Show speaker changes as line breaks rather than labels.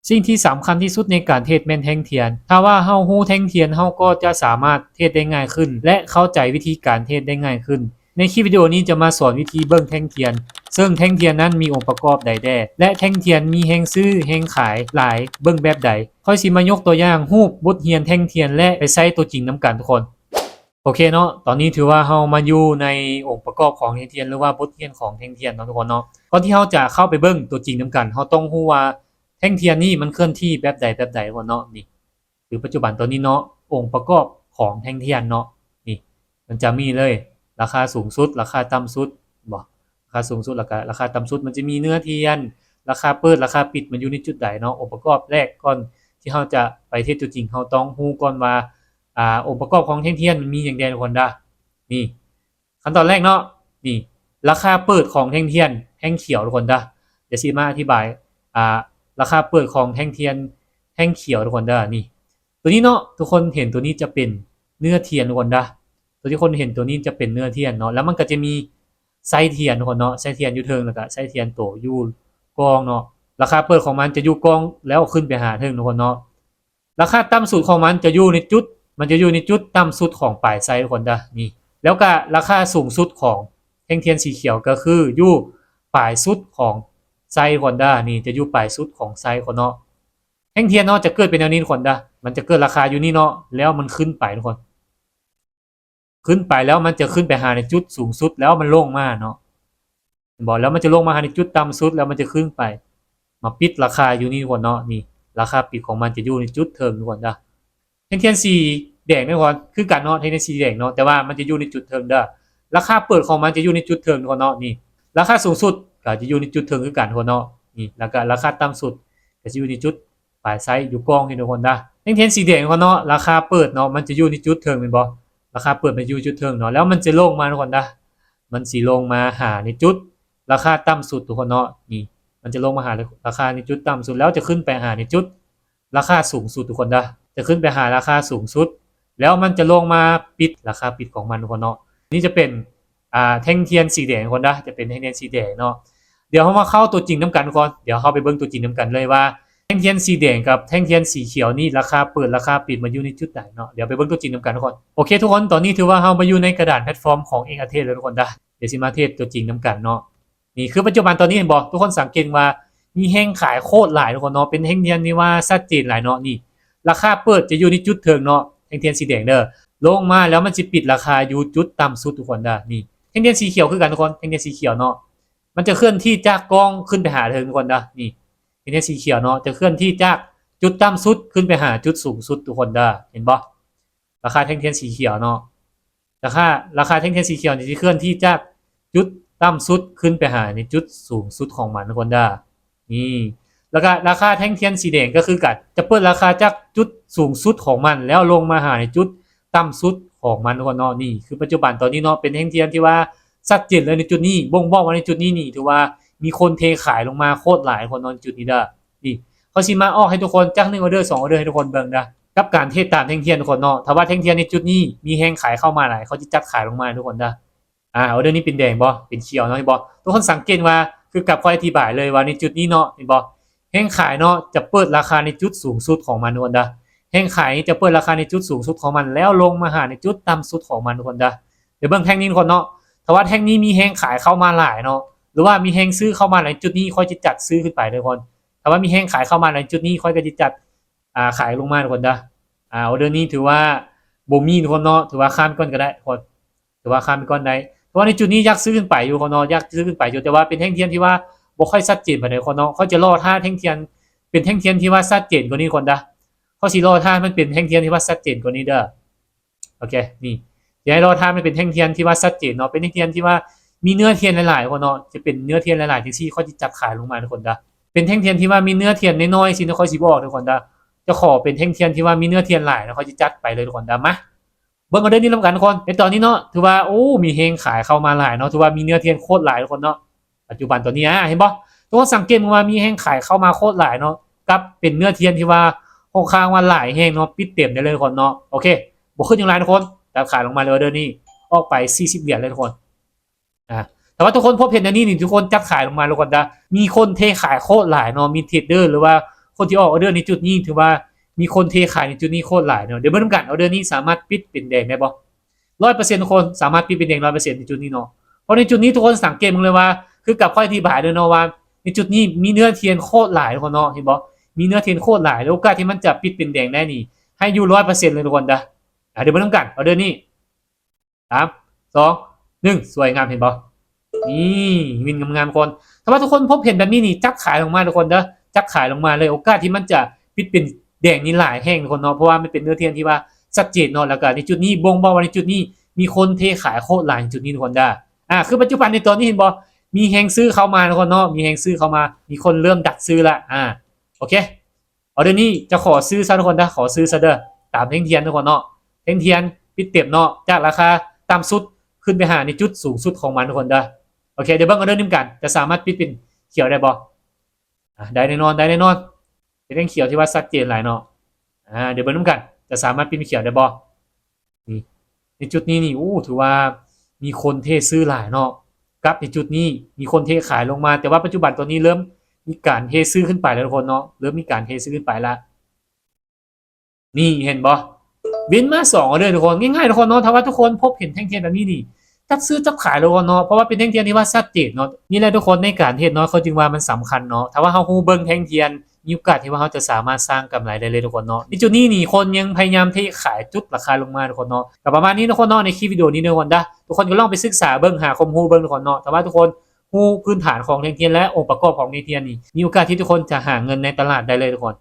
สิ่งที่สำคัญที่สุดในการเทรดแม่นแท่งเทียนถ้าว่าเฮาฮู้แท่งเทียนเฮาก็จะสามารถเทรดได้ง่ายขึ้นและเข้าใจวิธีการเทรดได้ง่ายขึ้นในคลิปวิดีโอนี้จะมาสอนวิธีเบิ่งแท่งเทียนซึ่งแท่งเทียนนั้นมีองค์ประกอบใดแด่และแท่งเทียนมีแห่งซื้อแห่งขายหลายเบิ่งแบบใดค่อยสิมายกตัวอย่างรูปบทเรียนแท่งเทียนและไปใช้ตัวจริงนํกันทุกคนโอเคเนาะตอนนี้ถือว่าเฮามาอยู่ในองค์ประกอบของแท่งเทียนหรือว่าบทเรียนของแท่งเทียนเนาะทุกคนเนาะก่อนที่เฮาจะเข้าไปเบิ่งตัวจริงนํกันเฮาต้องฮู้ว่าแท่งเทียนนี่มันเคลื่อนที่แบบใดทุกคนเนาะนี่คือปัจจุบันตอนนี้เนาะองค์ประกอบของแท่งเทียนเนาะนี่มันจะมีเลยราคาสูงสุดราคาต่ำสุดบ่ราคาสูงสุดราคาต่ำสุดมันจะมีเนื้อเทียนราคาเปิดราคาปิดมันอยู่ในจุดใดเนาะองค์ประกอบแรกก่อนที่เฮาจะไปเทสตัวจริงเฮาต้องฮู้ก่อนว่าองค์ประกอบของแท่งเทียนมันมีอย่างใดทุกคนด้นี่ขั้นตอนแรกเนาะนี่ราคาเปิดของแท่งเทียนแท่งเขียวทุกคนเดี๋ยวสิมาอธิบายราคาเปิดของแท่งเทียนแท่งเขียวทุกคนนี่ตัวนี้เนาะทุกคนเห็นตัวนี้จะเป็นเนื้อเทียนทุกคนตัวที่คนเห็นตัวนี้จะเป็นเนื้อเทียนเนาะแล้วมันก็จะมีไส้เทียนทุกคนเนาะไส้เทียนอยู่เทิงแล้วก็ไส้เทียนโตอยู่กองเนาะราคาเปิดของมันจะอยู่กองแล้วขึ้นไปหาเทิงทุกคนเนาะราคาต่ำสุดของมันจะอยู่ในจุดต่ำสุดของปลายไส้ทุกคนนี่แล้วก็ราคาสูงสุดของแท่งเทียนสีเขียวก็คืออยู่ปลายสุดของไซคอนด้านี่จะอยู่ปลายสุดของไซคอนเนาะแท่งเทียนเนาะจะเกิดเป็นแนวนี้ทุกคนมันจะเกิดราคาอยู่นี่เนาะแล้วมันขึ้นไปทุกคนขึ้นไปแล้วมันจะขึ้นไปหาในจุดสูงสุดแล้วมันลงมาเนาะบอกแล้วมันจะลงมาหาในจุดต่ำสุดแล้วมันจะขึ้นไปมาปิดราคาอยู่นี่ทุกคนเนาะนี่ราคาปิดของมันจะอยู่ในจุดเทิงทุกคนแท่งเทียนสีแดงทุกคนคือกันเนาะแท่งเทียนสีแดงเนาะแต่ว่ามันจะอยู่ในจุดเทิงราคาเปิดของมันจะอยู่ในจุดเทิงทุกคนเนาะนี่ราคาสูงสุดก็จะอยู่ในจุดเทิงคือกันทุกคนเนาะนี่แล้วก็ราคาต่ำสุดก็จะอยู่ในจุดปลายไซส์อยู่กองให้ทุกคนแท่งเทียนสีแดงทุกคนเนาะราคาเปิดเนาะมันจะอยู่ในจุดเทิงเป็นบ่ราคาเปิดมันอยู่จุดเทิงเนาะแล้วมันจะลงมาทุกคนมันสิลงมาหาในจุดราคาต่ำสุดทุกคนเนาะนี่มันจะลงมาหาราคาในจุดต่ำสุดแล้วจะขึ้นไปหาในจุดราคาสูงสุดทุกคนจะขึ้นไปหาราคาสูงสุดแล้วมันจะลงมาปิดราคาปิดของมันทุกคนเนาะนี่จะเป็นแท่งเทียนสีแดงทุกคนจะเป็นแท่งเทียนสีแดงเนาะเดี๋ยวเรามาเข้าตัวจริงน้ำกันก่อนเดี๋ยวเข้าไปเบิ่งตัวจริงน้ำกันเลยว่าแท่งเทียนสีแดงกับแท่งเทียนสีเขียวนี่ราคาเปิดราคาปิดมาอยู่ในจุดไหนเนาะเดี๋ยวไปเบิ่งตัวจริงน้ำกันทุกคนโอเคทุกคนตอนนี้ถือว่าเรามาอยู่ในกระดานแพลตฟอร์มของเอกเทศแล้วทุกคนเดี๋ยวสิมาเทศตัวจริงน้ำกันเนาะนี่คือปัจจุบันตอนนี้เห็นบอกทุกคนสังเกตว่ามีแห่งขายโคตรหลายทุกคนเนาะเป็นแท่งเทียนนี่ว่าชัดเจนหลายเนาะนี่ราคาเปิดจะอยู่ในจุดเทิงเนาะแท่งเทียนสีแดงลงมาแล้วมันจะปิดราคาอยู่จุดต่ำสุดทุกคนนี่แท่งเทียนสีเขียวคือกันทุกคนแท่งเทียนสีเขียวเนาะมันจะเคลื่อนที่จากกองขึ้นไปหาเทิงทุกคนนี่แท่งเทียนสีเขียวเนาะจะเคลื่อนที่จากจุดต่ำสุดขึ้นไปหาจุดสูงสุดทุกคนเห็นบ่ราคาแท่งเทียนสีเขียวเนาะราคาแท่งเทียนสีเขียวจะเคลื่อนที่จากจุดต่ำสุดขึ้นไปหาในจุดสูงสุดของมันทุกคนนี่แล้วก็ราคาแท่งเทียนสีแดงก็คือกันจะเปิดราคาจากจุดสูงสุดของมันแล้วลงมาหาในจุดต่ำสุดของมันทุกคนนี่คือปัจจุบันตอนนี้เนาะเป็นแท่งเทียนที่ว่าชัดเจนเลยในจุดนี้บ่งบอกว่าในจุดนี้นี่ถือว่ามีคนเทขายลงมาโคตรหลายคนนอนจุดนี้นี่เขาสิมาออกให้ทุกคนจาก1ออเดอร์2ออเดอร์ให้ทุกคนเบิ่งกับการเทตามแท่งเทียนทุกคนเนาะถ้าว่าแท่งเทียนในจุดนี้มีแห้งขายเข้ามาหลายเขาจะจัดขายลงมาทุกคนออเดอร์นี้เป็นแดงบ่เป็นเขียวเนาะบ่ทุกคนสังเกตว่าคือกับค่อยอธิบายเลยว่าในจุดนี้เนาะเห็นบ่แห้งขายเนาะจะเปิดราคาในจุดสูงสุดของมันทุกคนแห้งขายจะเปิดราคาในจุดสูงสุดของมันแล้วลงมาหาในจุดต่ำสุดของมันทุกคนเดี๋ยวเบิ่งแท่งนี้ทุกคนเนาะถ้าว่าแท่งนี้มีแห้งขายเข้ามาหลายเนาะหรือว่ามีแห้งซื้อเข้ามาในจุดนี้ค่อยจะจัดซื้อขึ้นไปทุกคนถ้าว่ามีแห้งขายเข้ามาในจุดนี้ค่อยก็จะจัดขายลงมาทุกคนออเดอร์นี้ถือว่าบ่มีทุกคนเนาะถือว่าข้ามก้อนก็ได้ทุกคนถือว่าข้ามก้อนได้เพราะว่าในจุดนี้อยากซื้อขึ้นไปอยู่คนเนาะอยากซื้อขึ้นไปอยู่แต่ว่าเป็นแท่งเทียนที่ว่าบ่ค่อยชัดเจนปานใดคนเนาะเขาจะรอท่าแท่งเทียนเป็นแท่งเทียนที่ว่าชัดเจนกว่านี้คนเขาสิรอท่ามันเป็นแท่งเทียนที่ว่าชัดเจนกว่านี้โอเคนี่อยากให้รอท่ามันเป็นแท่งเทียนที่ว่าชัดเจนเนาะเป็นแท่งเทียนที่ว่ามีเนื้อเทียนหลายๆคนเนาะจะเป็นเนื้อเทียนหลายๆที่เขาจะจัดขายลงมาทุกคนเป็นแท่งเทียนที่ว่ามีเนื้อเทียนน้อยๆสิค่อยสิบอกทุกคนจะขอเป็นแท่งเทียนที่ว่ามีเนื้อเทียนหลายนะเขาจะจัดไปเลยทุกคนมาเบิ่งเอาเด้อนี่ลำกันทุกคนในตอนนี้เนาะถือว่าโอ้มีเฮงขายเข้ามาหลายเนาะถือว่ามีเนื้อเทียนโคตรหลายทุกคนเนาะปัจจุบันตอนนี้เห็นบ่ทุกคนสังเกตว่ามีเฮงขายเข้ามาโคตรหลายเนาะกับเป็นเนื้อเทียนที่ว่าค่อนข้างว่าหลายเฮงเนาะปิดเต็มได้เลยทุกคนเนาะโอเคบ่ขึ้นอย่างไรทุกคนแต่ขายลงมาเลยเด้อนี่ออกไป40เหรียญเลยทุกคนแต่ว่าทุกคนพบเห็นอันนี้นี่ทุกคนจัดขายลงมาทุกคนมีคนเทขายโคตรหลายเนาะมีเทรดเดอร์หรือว่า คนที่ออกออเดอร์ในจุดนี้ถือว่ามีคนเทขายในจุดนี้โคตรหลายเนาะเดี๋ยวเบิ่งกันออเดอร์นี้สามารถปิดเป็นแดงได้บ่100%ทุกคนสามารถปิดเป็นแดง100%ในจุดนี้เนาะเพราะในจุดนี้ทุกคนสังเกตมึงเลยว่าคือกับค่อยอธิบายด้วยเนาะว่าในจุดนี้มีเนื้อเทียนโคตรหลายทุกคนเนาะเห็นบ่มีเนื้อเทียนโคตรหลายแล้วโอกาสที่มันจะปิดเป็นแดงได้นี่ให้อยู่100%เลยทุกคนเด้อเดี๋ยวเบิ่งกันออเดอร์นี้3 2 1สวยงามเห็นบ่นี่วินงามๆคนถ้าว่าทุกคนพบเห็นแบบนี้นี่จับขายลงมาทุกคนเด้อจับขายลงมาเลยโอกาสที่มันจะปิดเป็นแดงนี่หลายแห้งทุกคนเนาะเพราะว่ามันเป็นเนื้อเทียนที่ว่าชัดเจนเนาะแล้วก็ในจุดนี้บ่งบอกว่าในจุดนี้มีคนเทขายโคตรหลายจุดนี้ทุกคนได้คือปัจจุบันในตอนนี้เห็นบ่มีแฮงซื้อเข้ามาทุกคนเนาะมีแฮงซื้อเข้ามามีคนเริ่มดักซื้อละโอเคเอาเดี๋ยวนี้จะขอซื้อซะทุกคนนะขอซื้อซะเด้อตามเท่งเทียนทุกคนเนาะเท่งเทียนปิดเต็มเนาะจากราคาต่ำสุดขึ้นไปหาในจุดสูงสุดของมันทุกคนเด้อโอเคเดี๋ยวเบิ่งเอาเรื่องนี้กันจะสามารถปิดเป็นเขียวได้บ่ได้แน่นอนได้แน่นอนเป็นเรื่องเขียวที่ว่าชัดเจนหลายเนาะเดี๋ยวเบิ่งกันจะสามารถปิดเป็นเขียวได้บ่นี่ในจุดนี้นี่ถือว่ามีคนเทซื้อหลายเนาะกับในจุดนี้มีคนเทขายลงมาแต่ว่าปัจจุบันตัวนี้เริ่มมีการเทซื้อขึ้นไปแล้วทุกคนเนาะเริ่มมีการเทซื้อขึ้นไปแล้วนี่เห็นบ่วินมา2เลยทุกคนง่ายๆทุกคนเนาะถ้าว่าทุกคนพบเห็นแท่งเทียนแบบนี้นี่จับซื้อจับขายเลยเนาะเพราะว่าเป็นแท่งเทียนที่ว่าชัดเจนเนาะนี่แหละทุกคนในการเทศเนาะเขาจึงว่ามันสำคัญเนาะถ้าว่าเฮาฮู้เบิ่งแท่งเทียนมีโอกาสที่ว่าเขาจะสามารถสร้างกำไรได้เลยทุกคนเนาะในจุดนี้นี่คนยังพยายามเทขายจุดราคาลงมาทุกคนเนาะกับประมาณนี้ทุกคนเนาะในคลิปวิดีโอนี้ทุกคนนะทุกคนก็ลองไปศึกษาเบิ่งหาความรู้เบิ่งทุกคนเนาะแต่ว่าทุกคนฮู้พื้นฐานของแท่งเทียนและองค์ประกอบของแท่งเทียนนี่มีโอกาสที่ทุกคนจะหาเงินในตลาดได้เลยทุกคน